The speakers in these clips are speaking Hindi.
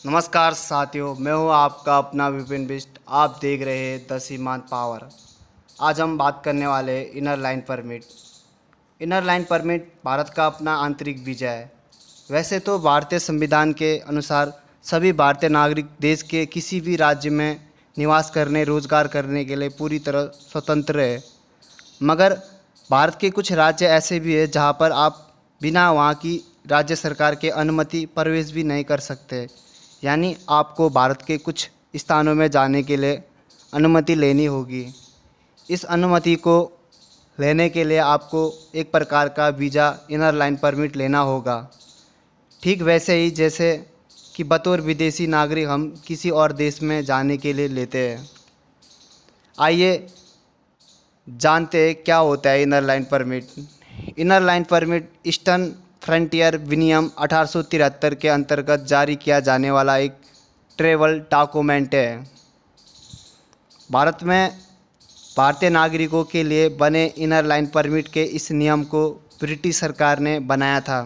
नमस्कार साथियों, मैं हूं आपका अपना विपिन बिष्ट। आप देख रहे हैं द सीमांत पावर। आज हम बात करने वाले हैं inner line permit. Inner line permit Bharat का अपना आंतरिक वीज़ा है। वैसे तो भारतीय संविधान के अनुसार सभी भारतीय नागरिक देश के किसी भी राज्य में निवास करने, रोजगार करने के लिए पूरी तरह स्वतंत्र है। मगर भारत के कुछ राज्य ऐसे भी हैं जहां पर आप बिना वहां की राज्य सरकार के अनुमति प्रवेश भी नहीं कर सकते। यानी आपको भारत के कुछ स्थानों में जाने के लिए अनुमति लेनी होगी। इस अनुमति को लेने के लिए आपको एक प्रकार का वीज़ा इनर लाइन परमिट लेना होगा। ठीक वैसे ही जैसे कि बतौर विदेशी नागरिक हम किसी और देश में जाने के लिए लेते हैं। आइए जानते हैं क्या होता है inner line permit. Inner line permit eastern frontier विनियम 1873 के अंतर्गत जारी किया जाने वाला एक ट्रैवल डॉक्यूमेंट है। भारत में भारतीय नागरिकों के लिए बने इनर लाइन परमिट के इस नियम को ब्रिटिश सरकार ने बनाया था।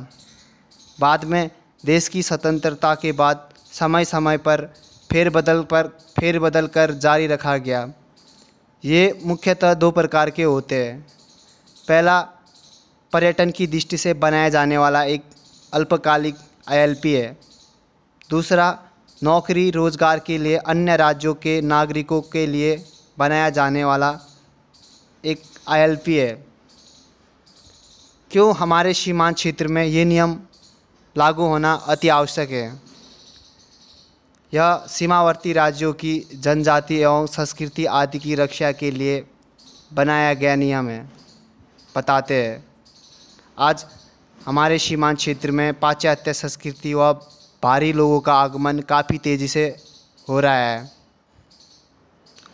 बाद में देश की स्वतंत्रता के बाद समय समय पर फेरबदल कर जारी रखा गया। ये मुख्यतः दो प्रकार के होते हैं। पहला, पर्यटन की दृष्टि से बनाया जाने वाला एक अल्पकालिक ILP है। दूसरा, नौकरी रोजगार के लिए अन्य राज्यों के नागरिकों के लिए बनाया जाने वाला एक ILP है। क्यों हमारे सीमांत क्षेत्र में ये नियम लागू होना अति आवश्यक है? यह सीमावर्ती राज्यों की जनजाति एवं संस्कृति आदि की रक्षा के लिए बनाया गया नियम है। बताते हैं, आज हमारे सीमांत क्षेत्र में पाश्चात्य संस्कृति व भारी लोगों का आगमन काफ़ी तेज़ी से हो रहा है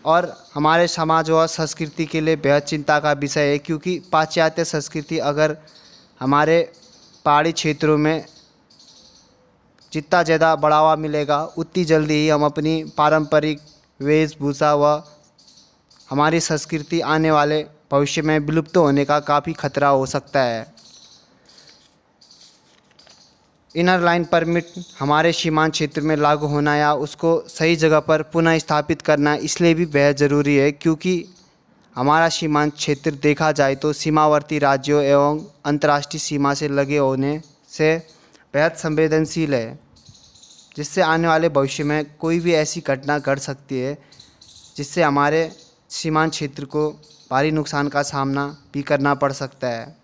और हमारे समाज व संस्कृति के लिए बेहद चिंता का विषय है। क्योंकि पाश्चात्य संस्कृति अगर हमारे पहाड़ी क्षेत्रों में जितना ज़्यादा बढ़ावा मिलेगा, उतनी जल्दी ही हम अपनी पारंपरिक वेशभूषा व हमारी संस्कृति आने वाले भविष्य में विलुप्त होने का काफ़ी खतरा हो सकता है। इनर लाइन परमिट हमारे सीमांत क्षेत्र में लागू होना या उसको सही जगह पर पुनः स्थापित करना इसलिए भी बेहद ज़रूरी है क्योंकि हमारा सीमांत क्षेत्र देखा जाए तो सीमावर्ती राज्यों एवं अंतर्राष्ट्रीय सीमा से लगे होने से बेहद संवेदनशील है, जिससे आने वाले भविष्य में कोई भी ऐसी घटना घट सकती है जिससे हमारे सीमांत क्षेत्र को भारी नुकसान का सामना भी करना पड़ सकता है।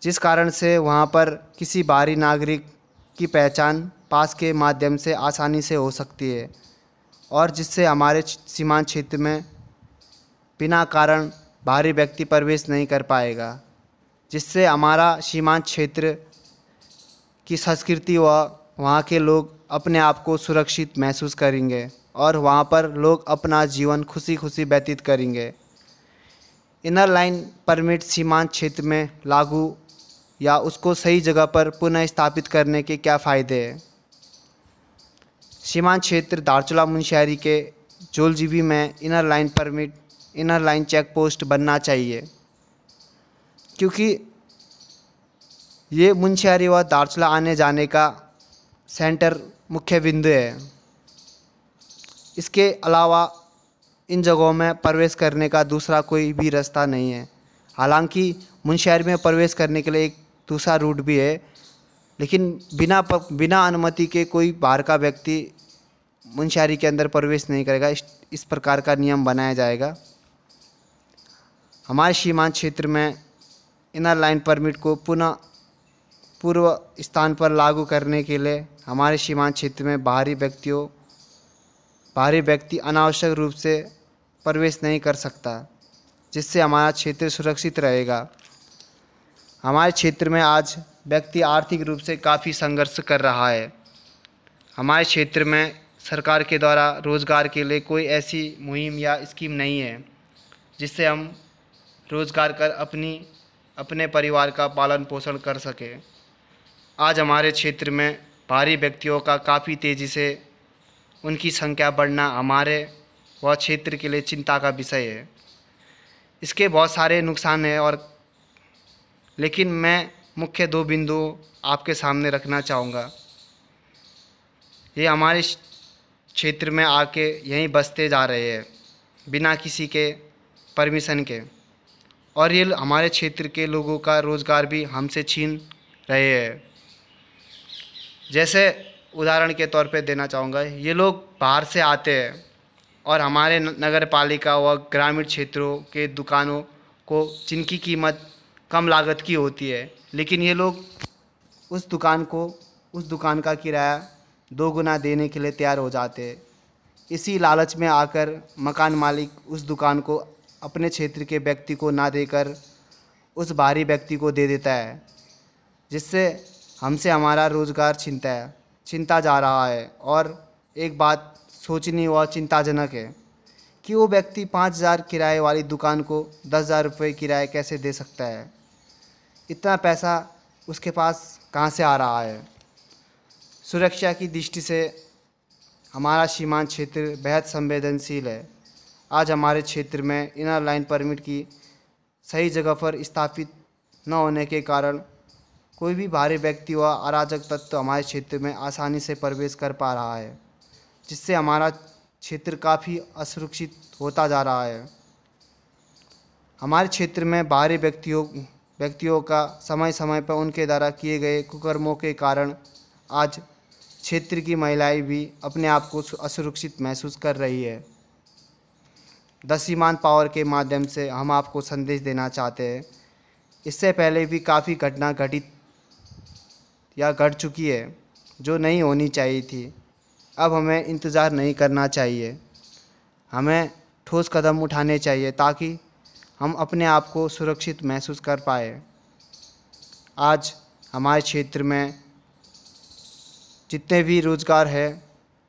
जिस कारण से वहाँ पर किसी बाहरी नागरिक की पहचान पास के माध्यम से आसानी से हो सकती है और जिससे हमारे सीमांत क्षेत्र में बिना कारण बाहरी व्यक्ति प्रवेश नहीं कर पाएगा, जिससे हमारा सीमांत क्षेत्र की संस्कृति व वहाँ के लोग अपने आप को सुरक्षित महसूस करेंगे और वहाँ पर लोग अपना जीवन खुशी खुशी व्यतीत करेंगे। इनर लाइन परमिट सीमांत क्षेत्र में लागू या उसको सही जगह पर पुनः स्थापित करने के क्या फ़ायदे हैं? सीमांत क्षेत्र धारचूला मुनस्यारी के जोलजीबी में inner line permit, inner line check post बनना चाहिए क्योंकि ये मुनस्यारी व धारचूला आने जाने का सेंटर मुख्य बिंदु है। इसके अलावा इन जगहों में प्रवेश करने का दूसरा कोई भी रास्ता नहीं है। हालांकि मुनस्यारी में प्रवेश करने के लिए एक दूसरा रूट भी है, लेकिन बिना अनुमति के कोई बाहर का व्यक्ति मुनस्यारी के अंदर प्रवेश नहीं करेगा। इस प्रकार का नियम बनाया जाएगा। हमारे सीमांत क्षेत्र में इनर लाइन परमिट को पुनः पूर्व स्थान पर लागू करने के लिए हमारे सीमांत क्षेत्र में बाहरी व्यक्ति अनावश्यक रूप से प्रवेश नहीं कर सकता, जिससे हमारा क्षेत्र सुरक्षित रहेगा। हमारे क्षेत्र में आज व्यक्ति आर्थिक रूप से काफ़ी संघर्ष कर रहा है। हमारे क्षेत्र में सरकार के द्वारा रोज़गार के लिए कोई ऐसी मुहिम या स्कीम नहीं है जिससे हम रोज़गार कर अपने परिवार का पालन पोषण कर सकें। आज हमारे क्षेत्र में बाहरी व्यक्तियों का काफ़ी तेज़ी से उनकी संख्या बढ़ना हमारे वह क्षेत्र के लिए चिंता का विषय है। इसके बहुत सारे नुकसान हैं लेकिन मैं मुख्य दो बिंदु आपके सामने रखना चाहूँगा। ये हमारे क्षेत्र में आके यहीं बसते जा रहे हैं बिना किसी के परमिशन के, और ये हमारे क्षेत्र के लोगों का रोज़गार भी हमसे छीन रहे हैं। जैसे उदाहरण के तौर पे देना चाहूँगा, ये लोग बाहर से आते हैं और हमारे नगर पालिका व ग्रामीण क्षेत्रों के दुकानों को, जिनकी कीमत कम लागत की होती है, लेकिन ये लोग उस दुकान का किराया 2 गुना देने के लिए तैयार हो जाते हैं। इसी लालच में आकर मकान मालिक उस दुकान को अपने क्षेत्र के व्यक्ति को ना देकर उस बाहरी व्यक्ति को दे देता है, जिससे हमसे हमारा रोज़गार छीनता जा रहा है। और एक बात सोचनी व चिंताजनक है कि वो व्यक्ति 5,000 किराए वाली दुकान को 10,000 रुपये किराया कैसे दे सकता है। इतना पैसा उसके पास कहाँ से आ रहा है। सुरक्षा की दृष्टि से हमारा सीमांत क्षेत्र बेहद संवेदनशील है। आज हमारे क्षेत्र में इनर लाइन परमिट की सही जगह पर स्थापित न होने के कारण कोई भी बाहरी व्यक्ति व अराजक तत्व हमारे क्षेत्र में आसानी से प्रवेश कर पा रहा है, जिससे हमारा क्षेत्र काफ़ी असुरक्षित होता जा रहा है। हमारे क्षेत्र में बाहरी व्यक्तियों का समय समय पर उनके द्वारा किए गए कुकर्मों के कारण आज क्षेत्र की महिलाएं भी अपने आप को असुरक्षित महसूस कर रही है। द सीमांत पावर के माध्यम से हम आपको संदेश देना चाहते हैं, इससे पहले भी काफ़ी घटना घट चुकी है जो नहीं होनी चाहिए थी। अब हमें इंतज़ार नहीं करना चाहिए, हमें ठोस कदम उठाने चाहिए ताकि हम अपने आप को सुरक्षित महसूस कर पाए। आज हमारे क्षेत्र में जितने भी रोज़गार है,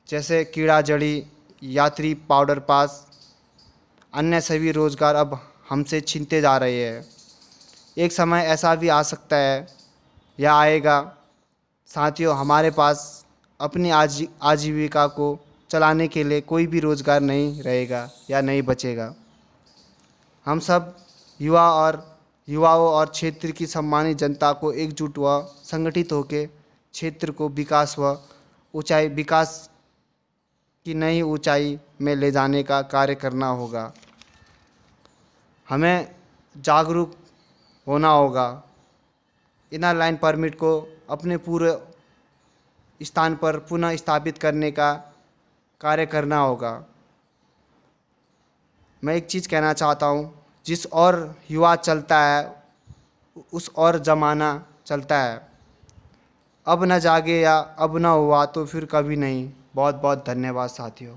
जैसे कीड़ा जड़ी, यात्री पाउडर पास, अन्य सभी रोज़गार अब हमसे छीनते जा रहे हैं। एक समय ऐसा भी आ सकता है या आएगा साथियों, हमारे पास अपनी आजीविका को चलाने के लिए कोई भी रोज़गार नहीं रहेगा या नहीं बचेगा। हम सब युवाओं और क्षेत्र की सम्मानित जनता को एकजुट व संगठित होकर क्षेत्र को विकास की नई ऊंचाई में ले जाने का कार्य करना होगा। हमें जागरूक होना होगा। इनर लाइन परमिट को अपने पूरे स्थान पर पुनः स्थापित करने का कार्य करना होगा। मैं एक चीज़ कहना चाहता हूँ, जिस और युवा चलता है उस और ज़माना चलता है। अब न जागे या अब न हुआ तो फिर कभी नहीं। बहुत बहुत धन्यवाद साथियों।